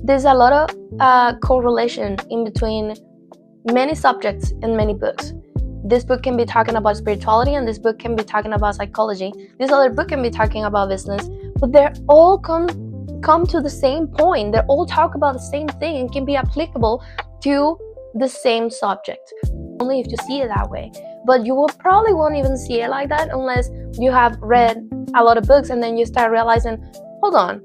there's a lot of correlation in between many subjects and many books. This book can be talking about spirituality, and this book can be talking about psychology. This other book can be talking about business, but they're all come to the same point. They all talk about the same thing and can be applicable to the same subject, only if you see it that way. But you will probably won't even see it like that unless you have read a lot of books, and then you start realizing, hold on,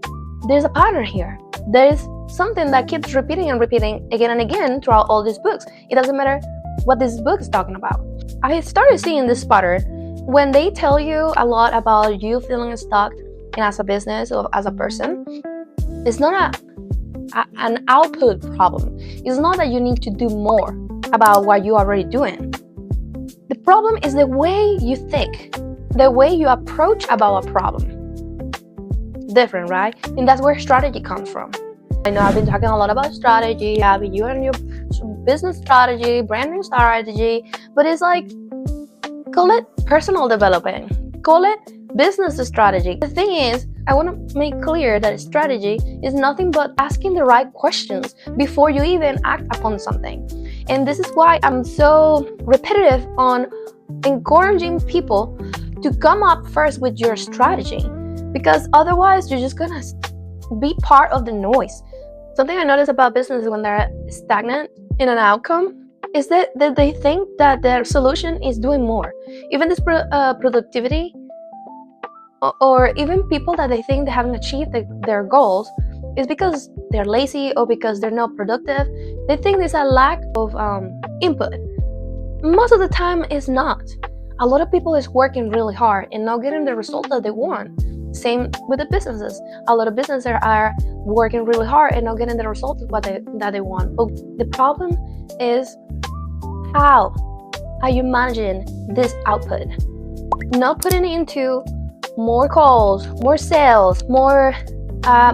there's a pattern here. There's something that keeps repeating and repeating again and again throughout all these books. It doesn't matter what this book is talking about. I started seeing this pattern when they tell you a lot about you feeling stuck as a business or as a person. It's not an output problem. It's not that you need to do more about what you're already doing. The problem is the way you think, the way you approach about a problem. Different, right? And that's where strategy comes from. I know I've been talking a lot about strategy, having you and your business strategy, branding strategy, but it's like, call it personal development, call it business strategy. The thing is, I want to make clear that strategy is nothing but asking the right questions before you even act upon something. And this is why I'm so repetitive on encouraging people to come up first with your strategy, because otherwise you're just gonna be part of the noise. Something I notice about businesses when they're stagnant in an outcome is that they think that their solution is doing more. Even this productivity, or even people that they think they haven't achieved their goals, is because they're lazy or because they're not productive. They think there's a lack of input. Most of the time it's not. A lot of people is working really hard and not getting the result that they want. Same with the businesses. A lot of businesses are working really hard and not getting the results that they want. But the problem is how are you managing this output? Not putting into more calls, more sales, more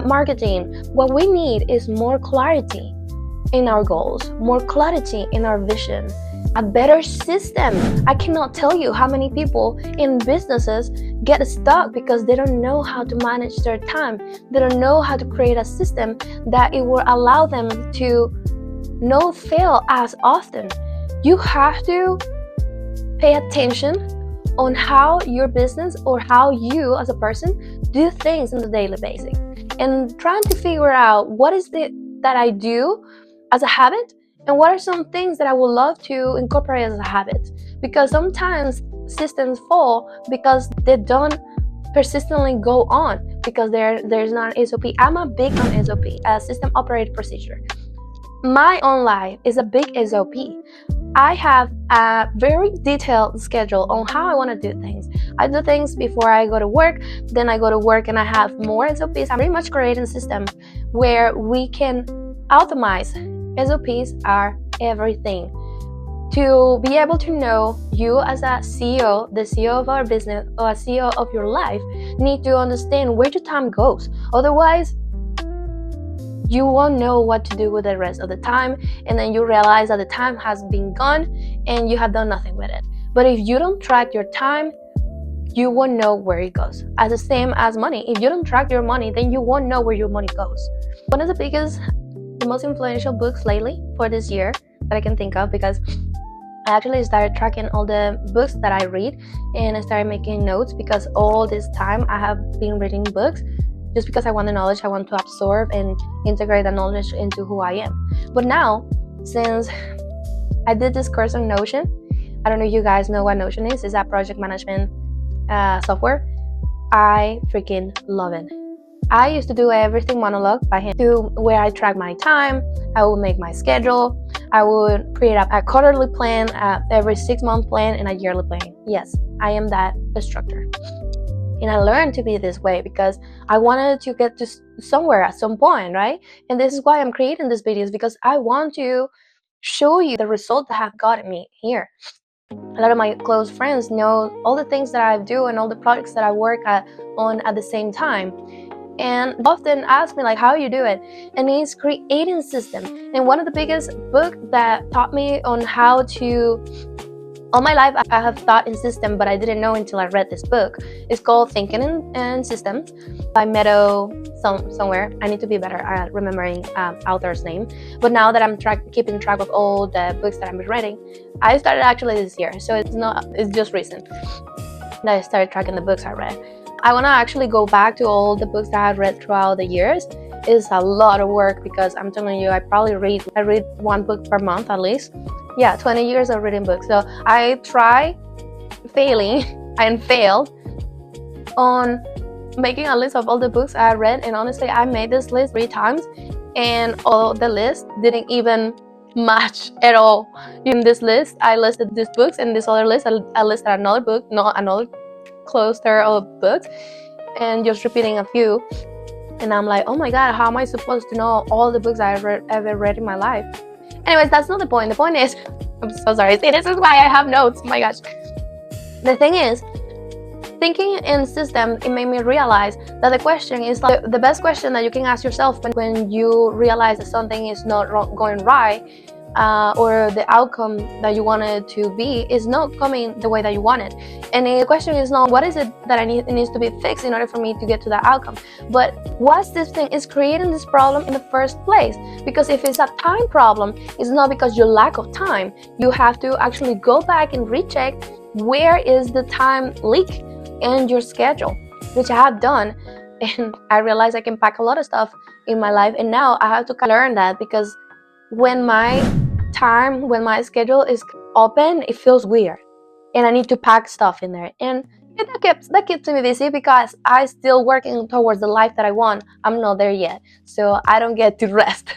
marketing. What we need is more clarity in our goals, more clarity in our vision, a better system. I cannot tell you how many people in businesses get stuck because they don't know how to manage their time. They don't know how to create a system that it will allow them to not fail as often. You have to pay attention on how your business or how you as a person do things on a daily basis, and trying to figure out what is it that I do as a habit, and what are some things that I would love to incorporate as a habit. Because sometimes systems fall because they don't persistently go on, because there's not an SOP. I'm a big on SOP, a system operated procedure. My own life is a big SOP. I have a very detailed schedule on how I want to do things. I do things before I go to work, then I go to work and I have more SOPs. I'm pretty much creating a system where we can automate. SOPs are everything. To be able to know, you as a CEO, the CEO of our business or a CEO of your life, need to understand where your time goes. Otherwise, you won't know what to do with the rest of the time, and then you realize that the time has been gone and you have done nothing with it. But if you don't track your time, you won't know where it goes. As the same as money. If you don't track your money, then you won't know where your money goes. One of the most influential books lately for this year that I can think of, because I actually started tracking all the books that I read, and I started making notes, because all this time I have been reading books just because I want the knowledge. I want to absorb and integrate the knowledge into who I am. But now, since I did this course on Notion, I don't know if you guys know what Notion is. It's a project management software. I freaking love it. I used to do everything monologue by hand, to where I track my time. I would make my schedule. I would create a quarterly plan, every 6-month plan, and a yearly plan. Yes, I am that instructor. And I learned to be this way because I wanted to get to somewhere at some point, right? And this is why I'm creating these videos, because I want to show you the results that have gotten me here. A lot of my close friends know all the things that I do and all the projects that I work on at the same time. And often ask me, like, how you do it? And it's creating system. And one of the biggest books that taught me on how to All my life, I have thought in system, but I didn't know until I read this book. It's called Thinking in Systems by Meadow somewhere. I need to be better at remembering author's name. But now that I'm keeping track of all the books that I'm reading, I started actually this year, so it's just recent that I started tracking the books I read. I want to actually go back to all the books that I've read throughout the years. It's a lot of work because I'm telling you, I read one book per month at least. Yeah, 20 years of reading books. So I try failing and failed on making a list of all the books I read, and honestly, I made this list 3 times, and all the list didn't even match at all. In this list, I listed these books, and this other list, I listed another book, not another cluster of books, and just repeating a few. And I'm like, oh my god, how am I supposed to know all the books I've ever read in my life? Anyways, that's not the point. The point is, I'm so sorry. See, this is why I have notes. Oh my gosh. The thing is, thinking in system, it made me realize that the question is like the best question that you can ask yourself when you realize that something is not going right, or the outcome that you want it to be is not coming the way that you want it. And the question is not what is it that it needs to be fixed in order for me to get to that outcome, but what's this thing is creating this problem in the first place. Because if it's a time problem, it's not because you lack of time. You have to actually go back and recheck where is the time leak in your schedule, which I have done. And I realized I can pack a lot of stuff in my life, and now I have to learn that, because when my schedule is open, it feels weird, and I need to pack stuff in there, and that keeps me busy because I still working towards the life that I want. I'm not there yet, so I don't get to rest.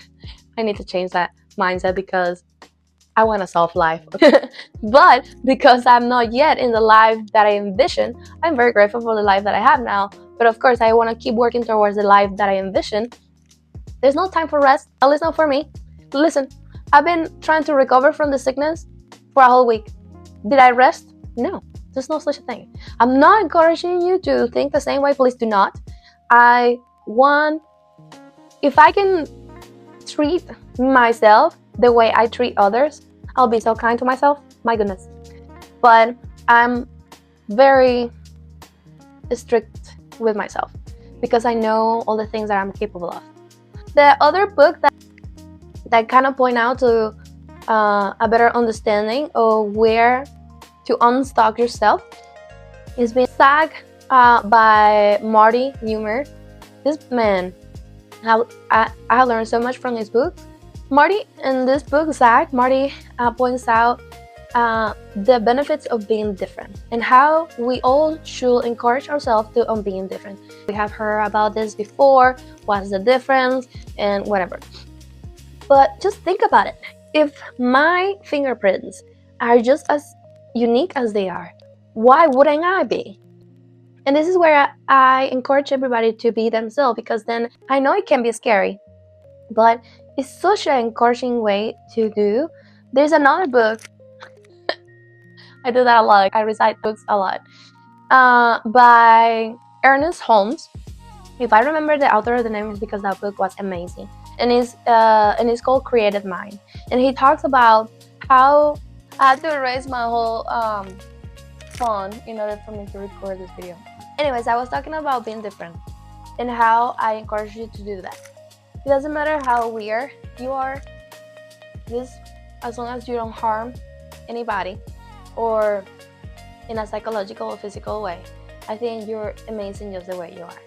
I need to change that mindset because I want a soft life. But because I'm not yet in the life that I envision, I'm very grateful for the life that I have now. But of course, I want to keep working towards the life that I envision. There's no time for rest, at least not for me. Listen, I've been trying to recover from the sickness for a whole week. Did I rest? No, there's no such a thing. I'm not encouraging you to think the same way. Please do not. If I can treat myself the way I treat others, I'll be so kind to myself. My goodness. But I'm very strict with myself because I know all the things that I'm capable of. The other book that kind of point out to a better understanding of where to unstuck yourself is being Sag by Marty Neumer. This man, I learned so much from this book. In this book, Marty points out the benefits of being different and how we all should encourage ourselves on being different. We have heard about this before, what's the difference and whatever. But just think about it. If my fingerprints are just as unique as they are, why wouldn't I be? And this is where I encourage everybody to be themselves, because then I know it can be scary, but it's such an encouraging way to do. There's another book. I do that a lot. I recite books a lot. By Ernest Holmes. If I remember the author of the name, is because that book was amazing. And it's called Creative Mind. And he talks about how I had to erase my whole phone in order for me to record this video. Anyways, I was talking about being different and how I encourage you to do that. It doesn't matter how weird you are, just as long as you don't harm anybody or in a psychological or physical way. I think you're amazing just the way you are.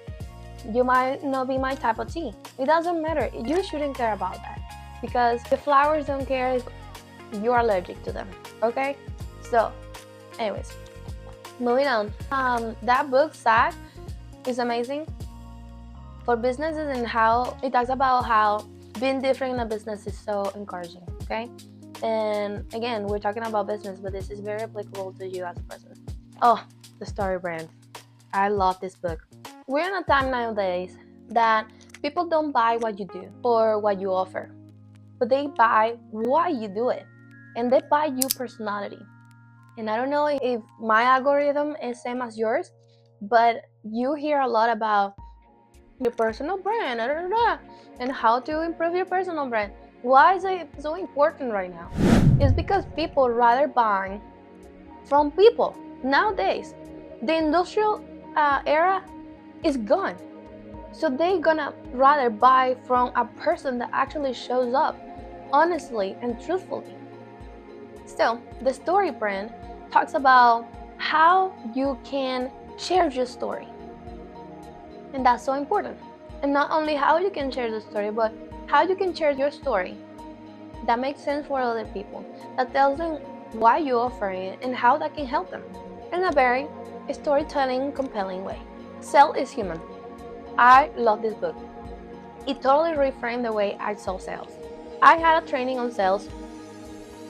You might not be my type of tea. It doesn't matter. You shouldn't care about that, because the flowers don't care if you're allergic to them, okay? So, anyways, moving on. That book, Sag, is amazing for businesses, and how it talks about how being different in a business is so encouraging, okay? And again, we're talking about business, but this is very applicable to you as a person. Oh, the StoryBrand. I love this book. We're in a time nowadays that people don't buy what you do or what you offer, but they buy why you do it, and they buy your personality. And I don't know if my algorithm is same as yours, but you hear a lot about your personal brand, and how to improve your personal brand. Why is it so important right now? It's because people rather buy from people. Nowadays, the industrial era is gone. So they're gonna rather buy from a person that actually shows up honestly and truthfully. Still, the story brand talks about how you can share your story. And that's so important. And not only how you can share the story, but how you can share your story that makes sense for other people, that tells them why you offer it and how that can help them in a very storytelling, compelling way. Sell is human. I love this book. It totally reframed the way I saw sales. I had a training on sales.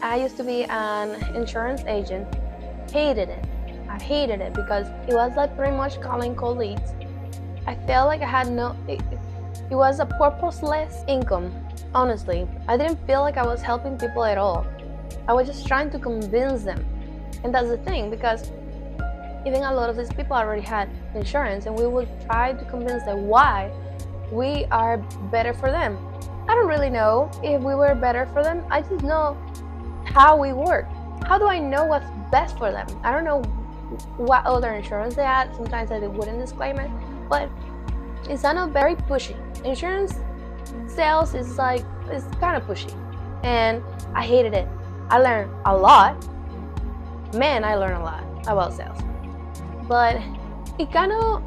I used to be an insurance agent. Hated it. I hated it because it was like pretty much calling cold leads. I felt like I had it was a purposeless income. Honestly, I didn't feel like I was helping people at all. I was just trying to convince them. And that's the thing, because even a lot of these people already had insurance, and we would try to convince them why we are better for them. I don't really know if we were better for them. I just know how we work. How do I know what's best for them? I don't know what other insurance they had. Sometimes they wouldn't disclaim it, but it's kind of very pushy. Insurance sales is like, it's kind of pushy, and I hated it. I learned a lot. Man, I learned a lot about sales, but it kind of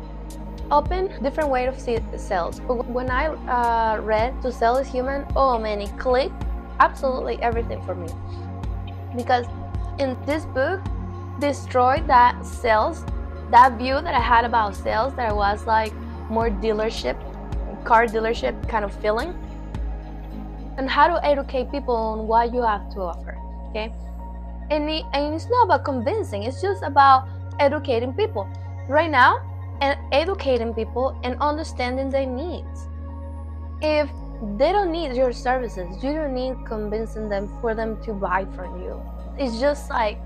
opened different way of see sales. But when I read To Sell is Human, oh man, it clicked absolutely everything for me, because in this book destroyed that sales, that view that I had about sales, that I was like more dealership, car dealership kind of feeling, and how to educate people on what you have to offer. Okay, and it's not about convincing, it's just about educating people right now, and educating people and understanding their needs. If they don't need your services, you don't need convincing them for them to buy from you. It's just like,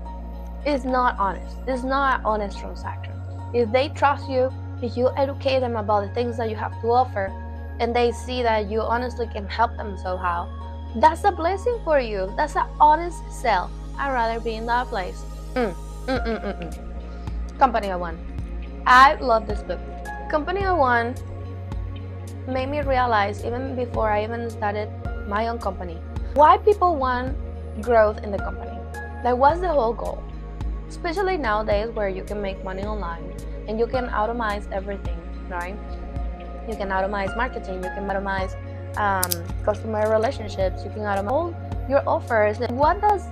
it's not honest. It's not an honest transaction. If they trust you, if you educate them about the things that you have to offer, and they see that you honestly can help them somehow, that's a blessing for you. That's an honest sell. I'd rather be in that place. Company of One. I love this book. Company of One made me realize, even before I even started my own company, why people want growth in the company. Like, what's the whole goal? Especially nowadays where you can make money online and you can automate everything, right? You can automate marketing, you can automate customer relationships, you can automate all your offers. What does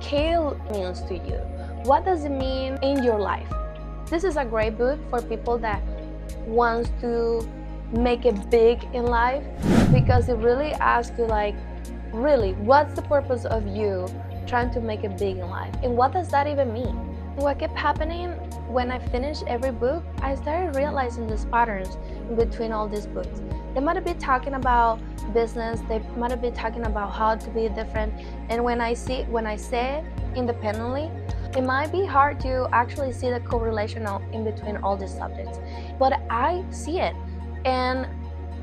scale means to you? What does it mean in your life? This is a great book for people that wants to make it big in life, because it really asks you, like, really, what's the purpose of you trying to make it big in life, and what does that even mean? What kept happening when I finished every book, I started realizing these patterns in between all these books. They might have been talking about business, they might have been talking about how to be different, and when I say it independently, it might be hard to actually see the correlation in between all these subjects, but I see it. And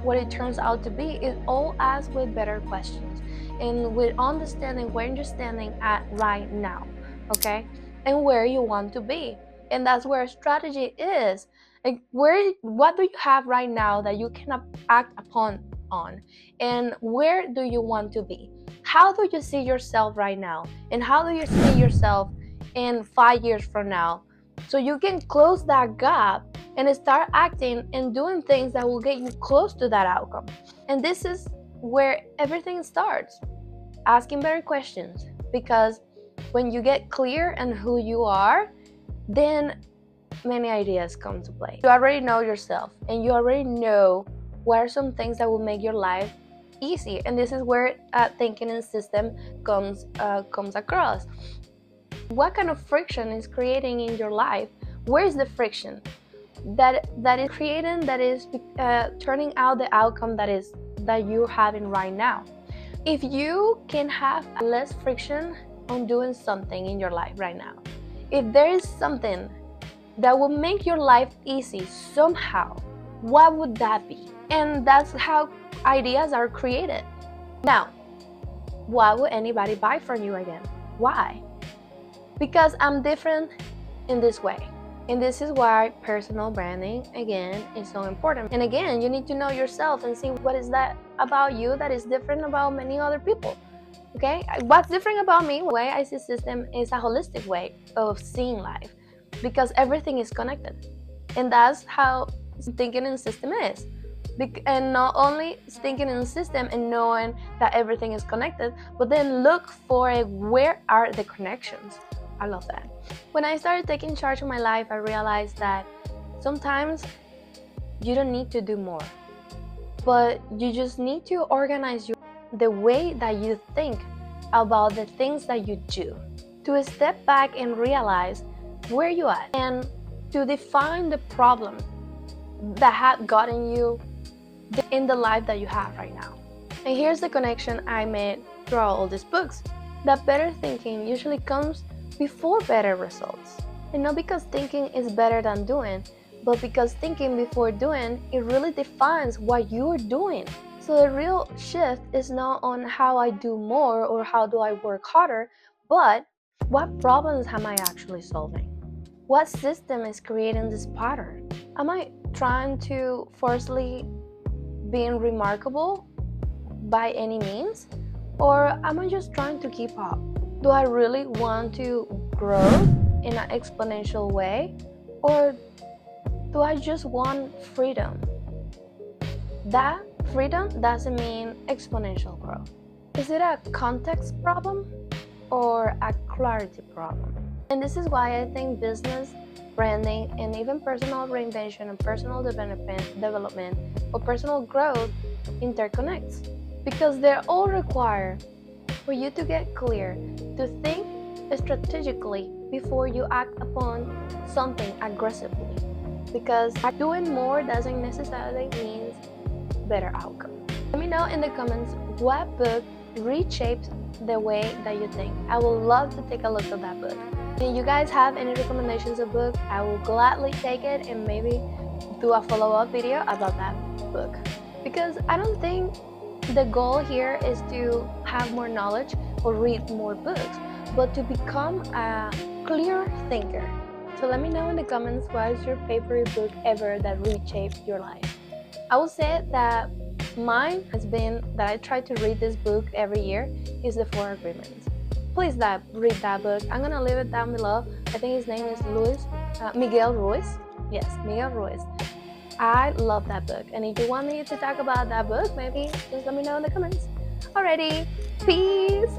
what it turns out to be is all asked with better questions and with understanding where you're standing at right now, okay, and where you want to be. And that's where strategy is. Like, what do you have right now that you can act upon on, and where do you want to be? How do you see yourself right now, and how do you see yourself in 5 years from now, so you can close that gap and start acting and doing things that will get you close to that outcome. And this is where everything starts, asking better questions, because when you get clear on who you are, then many ideas come to play. You already know yourself, and you already know what are some things that will make your life easy, and this is where thinking in system comes across. What kind of friction is creating in your life? Where is the friction that is creating, that is turning out the outcome that you're having right now? If you can have less friction on doing something in your life right now, if there is something that will make your life easy somehow, what would that be? And that's how ideas are created. Now, why would anybody buy from you again? Why? because I'm different in this way. And this is why personal branding, again, is so important. And again, you need to know yourself and see what is that about you that is different about many other people. Okay? What's different about me, the way I see system, is a holistic way of seeing life, because everything is connected. And that's how thinking in system is. And not only thinking in system and knowing that everything is connected, but then look for where are the connections. I love that. When I started taking charge of my life, I realized that sometimes you don't need to do more, but you just need to organize the way that you think about the things that you do, to step back and realize where you are, and to define the problem that had gotten you in the life that you have right now. And here's the connection I made throughout all these books, that better thinking usually comes before better results. And not because thinking is better than doing, but because thinking before doing, it really defines what you're doing. So the real shift is not on how I do more or how do I work harder, but what problems am I actually solving? What system is creating this pattern? Am I trying to forcefully being remarkable by any means? Or am I just trying to keep up? Do I really want to grow in an exponential way? Or do I just want freedom? That freedom doesn't mean exponential growth. Is it a context problem or a clarity problem? And this is why I think business, branding, and even personal reinvention and personal development or personal growth interconnects, because they all require for you to get clear, to think strategically before you act upon something aggressively, because doing more doesn't necessarily mean better outcome. Let me know in the comments what book reshaped the way that you think. I would love to take a look at that book. If you guys have any recommendations of book, I will gladly take it and maybe do a follow-up video about that book, because I don't think the goal here is to have more knowledge or read more books, but to become a clear thinker. So let me know in the comments what is your favorite book ever that reshaped your life. I will say that mine has been that I try to read this book every year is The 4 Agreements. Please read that book. I'm gonna leave it down below. I think his name is Miguel Ruiz. Yes, Miguel Ruiz. I love that book, and if you want me to talk about that book, maybe just let me know in the comments. Alrighty, peace!